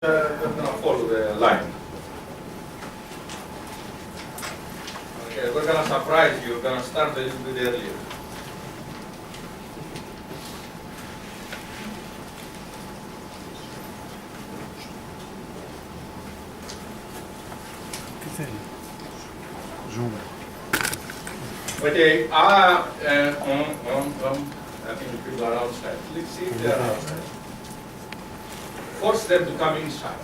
We're going to follow the line. Okay, we're going to surprise you. We're going to start a little bit earlier. Okay, I think people are outside. Let's see if they are outside. Force them to come inside.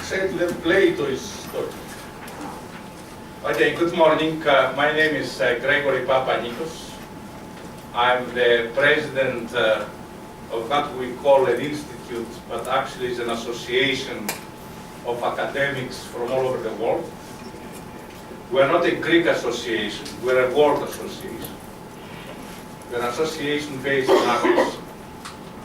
Say to them, Plato is talking. Okay, good morning. My name is Gregory Papanikos. I'm the president of what we call an institute, but actually it's an association of academics from all over the world. We're not a Greek association, we're a world association. We're an association based in Athens.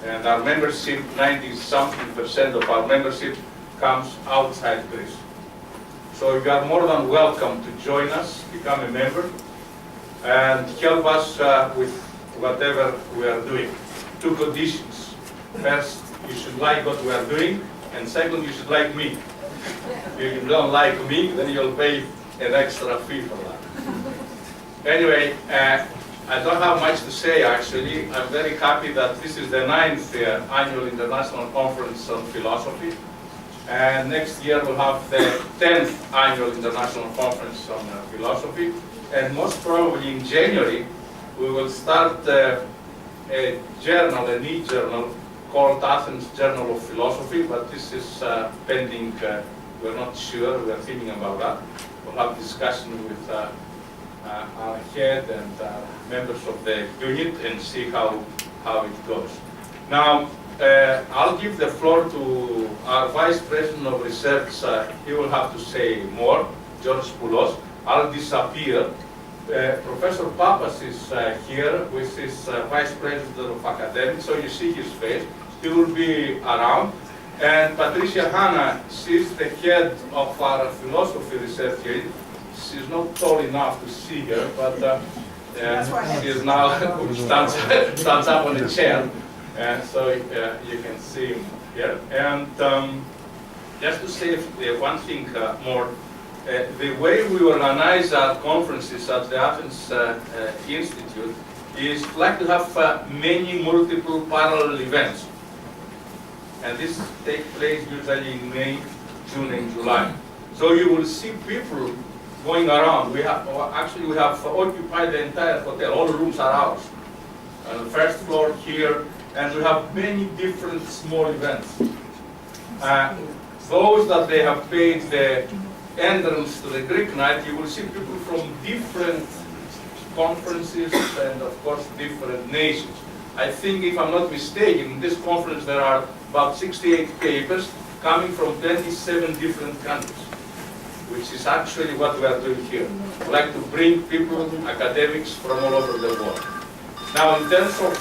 And our membership, 90-something% of our membership comes outside Greece. So you are more than welcome to join us, become a member, and help us with whatever we are doing. Two conditions. First, you should like what we are doing, and second, you should like me. If you don't like me, then you'll pay an extra fee for that. Anyway, I don't have much to say actually. I'm very happy that this is the 9th annual International Conference on Philosophy. And next year we'll have the 10th annual International Conference on Philosophy. And most probably in January, we will start a journal, an e-journal called Athens Journal of Philosophy, but this is pending, we're not sure, we're thinking about that. We'll have discussion with our head and members of the unit and see how it goes. Now, I'll give the floor to our Vice President of Research. He will have to say more, George Poulos. I'll disappear. Professor Papas is here with his Vice President of Academics, so you see his face. He will be around. And Patricia Hanna, she's the head of our philosophy research unit. She's not tall enough to see her, but she is now stands up on the chair, so you can see him here. And just to say one thing more, the way we organize our conferences at the Athens Institute is like to have many multiple parallel events. And this takes place usually in May, June, and July. So you will see people going around. We have occupied the entire hotel. All the rooms are ours. On the first floor here, and we have many different small events. Those that they have paid the entrance to the Greek night, you will see people from different conferences and of course different nations. I think, if I'm not mistaken, in this conference there are about 68 papers coming from 27 different countries, which is actually what we are doing here. We like to bring people, academics from all over the world. Now, in terms of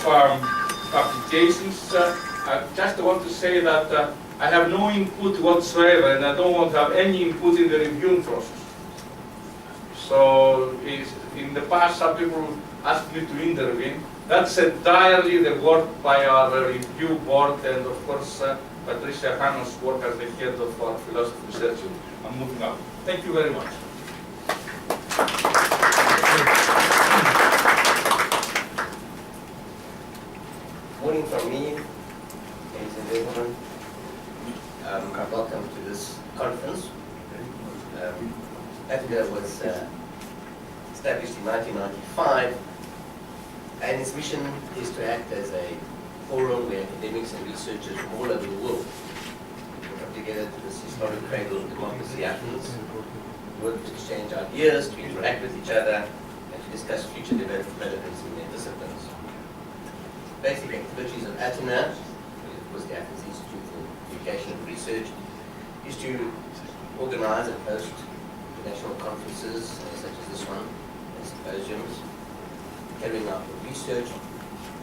applications, I just want to say that I have no input whatsoever, and I don't want to have any input in the reviewing process. So, in the past, some people asked me to intervene. That's entirely the work by our review board, and of course, Patricia Hanna's work as the head of our philosophy research unit. I'm moving up. Thank you very much. Morning from me, ladies and gentlemen. Welcome to this conference. Atiner was established in 1995, and its mission is to act as a forum where academics and researchers from all over the world come together to this historic cradle of democracy, Athens, work to exchange ideas, to interact with each other, and to discuss future developments in their disciplines. Basic activities of Atiner, of course the Athens Institute for Education and Research, is to organize and host international conferences such as this one, and symposiums, carrying out research,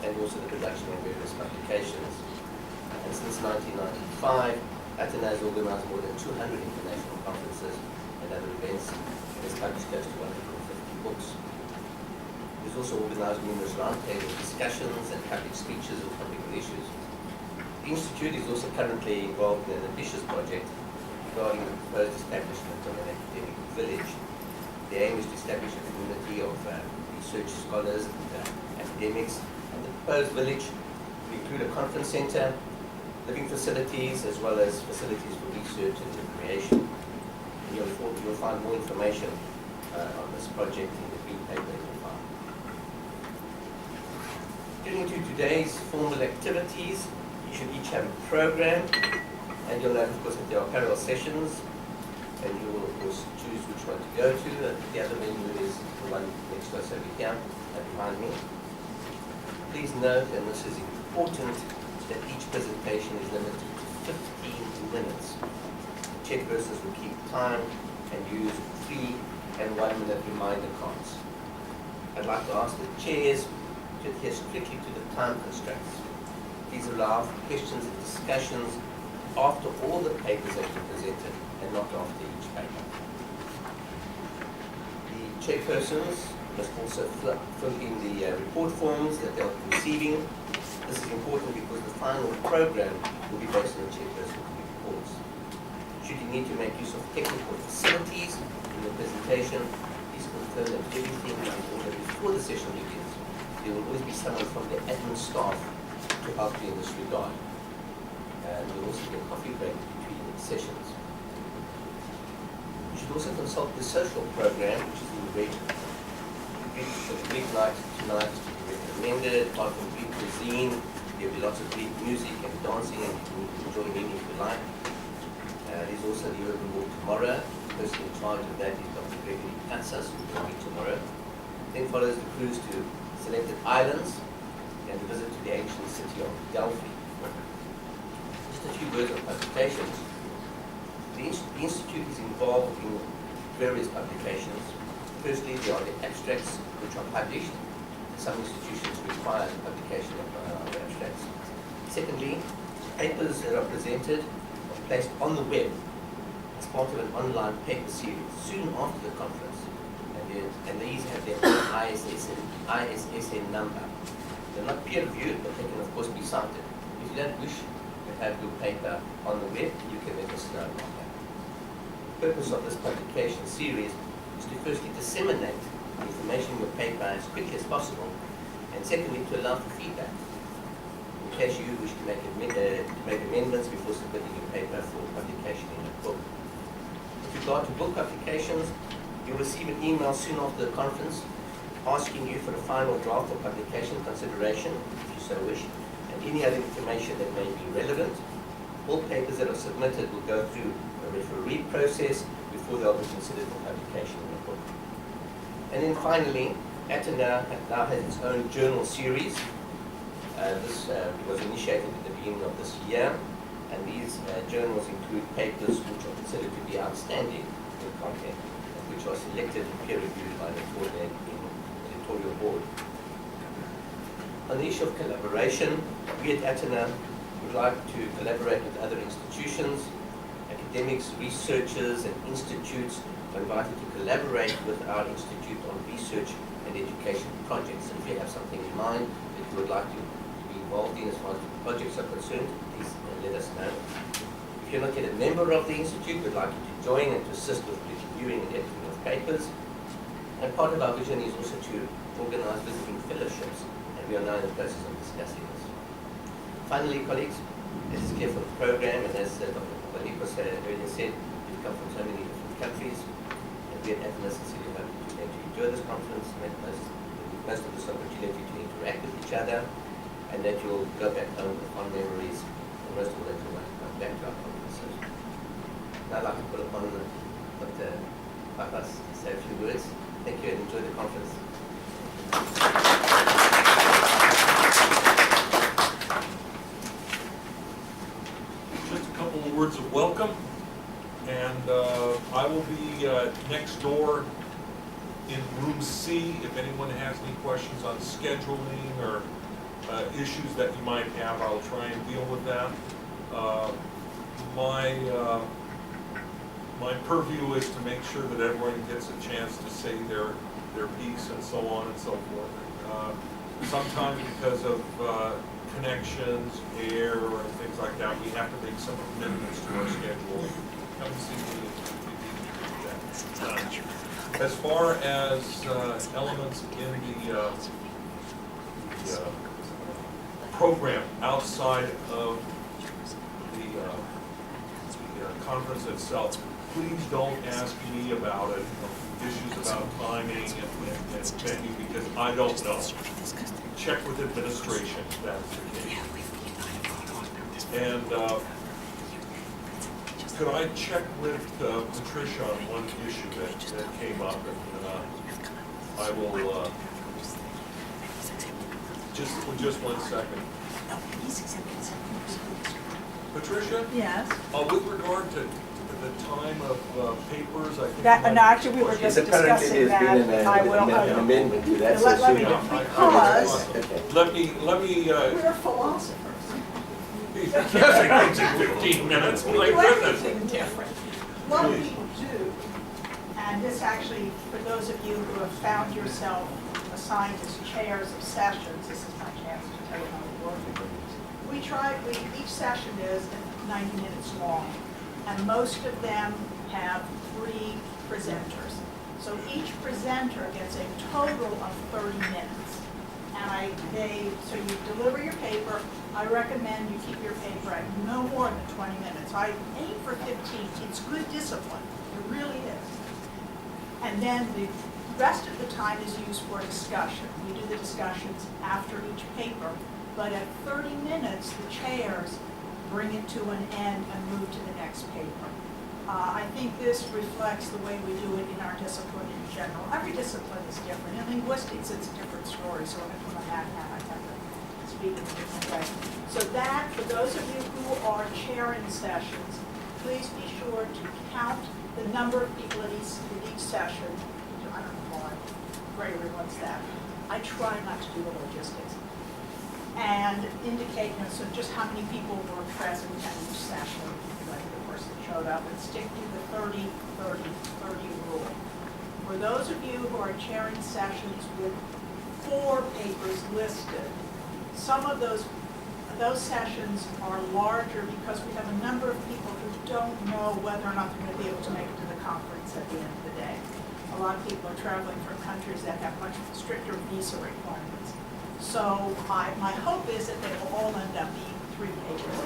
and also the production of various publications. And since 1995, Atiner has organized more than 200 international conferences and other events, and has published close to 150 books. It has also organized numerous roundtable discussions and public speeches on topical issues. The Institute is also currently involved in an ambitious project regarding the proposed establishment of an academic village. The aim is to establish a community of research scholars and academics, and the proposed village will include a conference center, living facilities, as well as facilities for research and recreation. And you'll find more information on this project in the green paper you will find. Getting into today's formal activities, you should each have a program, and you'll note, of course, that there are parallel sessions, and you will, of course, choose which one to go to. The other menu is the one next to us over here, behind me. Please note, and this is important, that each presentation is limited to 15 minutes. The chairpersons will keep time and use 3 and 1 minute reminder cards. I'd like to ask the chairs to adhere strictly to the time constraints. Please allow for questions and discussions after all the papers have been presented and not after each paper. The chairpersons must also fill in the report forms that they'll be receiving. This is important because the final program will be based on the chairperson's reports. Should you need to make use of technical facilities in your presentation, please confirm that everything is in order before the session begins. There will always be someone from the admin staff to help you in this regard. And you'll also get coffee break between sessions. You should also consult the social program, which is in red. The Greek night tonight is to be recommended. Apart from Greek cuisine, there will be lots of Greek music and dancing, and you can enjoy many if you like. There's also the urban walk tomorrow. The person in charge of that is Dr. Gregory Katsas, who will be tomorrow. Then follows the cruise to selected islands and the visit to the ancient city of Delphi. Just a few words on publications. The Institute is involved in various publications. Firstly, there are the abstracts which are published. Some institutions require the publication of abstracts. Secondly, papers that are presented are placed on the web as part of an online paper series soon after the conference. And these have their own ISSN number. They're not peer-reviewed, but they can, of course, be cited. If you don't wish to have your paper on the web, you can let us know about that. The purpose of this publication series is to firstly disseminate the information in your paper as quickly as possible, and secondly, to allow for feedback, in case you wish to make amendments before submitting your paper for publication in a book. With regard to book publications, you'll receive an email soon after the conference asking you for a final draft of publication consideration, if you so wish, and any other information that may be relevant. All papers that are submitted will go through a referee process before they'll be considered for publication in a book. And then finally, Atiner now has its own journal series. This was initiated at the beginning of this year, and these journals include papers which are considered to be outstanding in content, which are selected and peer-reviewed by the editorial board. On the issue of collaboration, we at Atiner would like to collaborate with other institutions. Academics, researchers, and institutes are invited to collaborate with our institute on research and education projects. And if you have something in mind that you would like to be involved in as far as projects are concerned, please let us know. If you're not yet a member of the institute, we'd like you to join and to assist with reviewing and editing of papers. And part of our vision is also to organize visiting fellowships, and we are now in the process of discussing this. Finally, colleagues, this is clear from the program, and as Dr. Papanikos earlier said, we've come from so many different countries, and we at Athens sincerely hope that you're going to enjoy this conference, make most of this opportunity to interact with each other, and that you'll go back home with fond memories, and most of all that you'll want to come back to our conferences. Now I'd like to call upon Dr. Papas to say a few words. Thank you and enjoy the conference. Just a couple of words of welcome, and I will be next door in room C if anyone has any questions on scheduling or issues that you might have. I'll try and deal with that. My purview is to make sure that everyone gets a chance to say their piece and so on and so forth. Sometimes because of connections, air, and things like that, we have to make some amendments to our schedule. Haven't seen any of that. As far as elements in the program outside of the conference itself, please don't ask me about it, issues about timing and venue, because I don't know. Check with administration if that's the case. And could I check with Patricia on one issue that came up, and I will, just 1 second. Patricia? Yes. With regard to the time of papers, I think. That, no, actually, we were Yes, just apparently discussing there's been that. I will, an amendment to that. Let so me soon. just- because Let me, we're philosophers. yes, it takes 15 minutes, We my do goodness. everything different. What we do, and this actually, for those of you who have found yourself assigned as chairs of sessions, this is my chance to tell you how it works. Each session is 90 minutes long, and most of them have 3 presenters. So each presenter gets a total of 30 minutes. And so you deliver your paper. I recommend you keep your paper at no more than 20 minutes. I aim for 15. It's good discipline. It really is. And then the rest of the time is used for discussion. We do the discussions after each paper, but at 30 minutes, the chairs bring it to an end and move to the next paper. I think this reflects the way we do it in our discipline in general. Every discipline is different. In linguistics, it's a different story, so when I have that, I have to speak in a different way. So that, for those of you who are chairing sessions, please be sure to count the number of people at each session. I don't know why Gregory wants that. I try not to do the logistics. And indicate, so just how many people were present at each session, like the person showed up, and stick to the 30, 30, 30 rule. For those of you who are chairing sessions with 4 papers listed, some of those sessions are larger because we have a number of people who don't know whether or not they're going to be able to make it to the conference at the end of the day. A lot of people are traveling from countries that have much stricter visa requirements. So my hope is that they will all end up being 3 papers.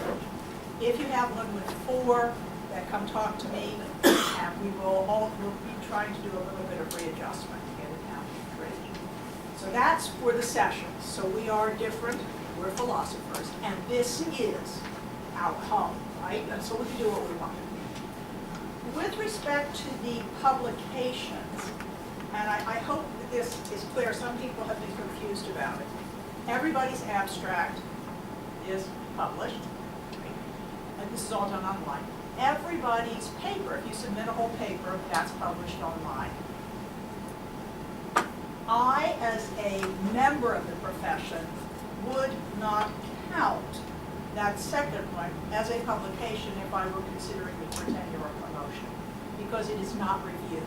If you have one with 4, that come talk to me, and we'll be trying to do a little bit of readjustment to get it down to 3. So that's for the sessions. So we are different, we're philosophers, and this is our home, right? And so we can do what we want. With respect to the publications, and I hope that this is clear, some people have been confused about it. Everybody's abstract is published, and this is all done online. Everybody's paper, if you submit a whole paper, that's published online. I, as a member of the profession, would not count that second one as a publication if I were considering it for tenure or promotion, because it is not reviewed.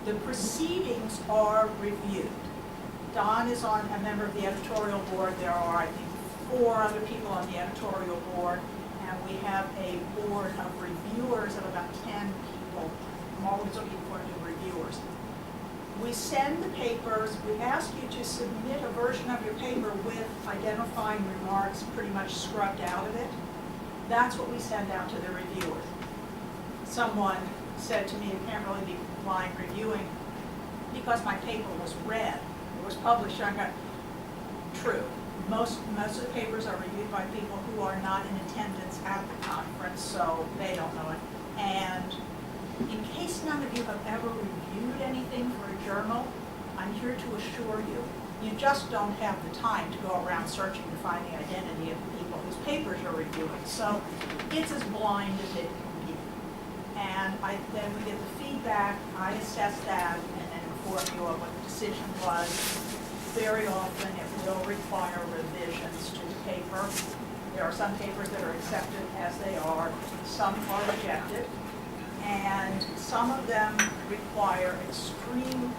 The proceedings are reviewed. Don is a member of the editorial board. There are, I think, 4 other people on the editorial board, and we have a board of reviewers of about 10 people. I'm always looking for new reviewers. We send the papers. We ask you to submit a version of your paper with identifying remarks pretty much scrubbed out of it. That's what we send out to the reviewers. Someone said to me, you can't really be blind reviewing because my paper was read. It was published. I got true. Most of the papers are reviewed by people who are not in attendance at the conference, so they don't know it. And in case none of you have ever reviewed anything for a journal, I'm here to assure you, you just don't have the time to go around searching to find the identity of the people whose papers you're reviewing. So it's as blind as it can be. And then we get the feedback, I assess that, and then inform you of what the decision was. Very often it will require revisions to the paper. There are some papers that are accepted as they are, some are rejected, and some of them require extreme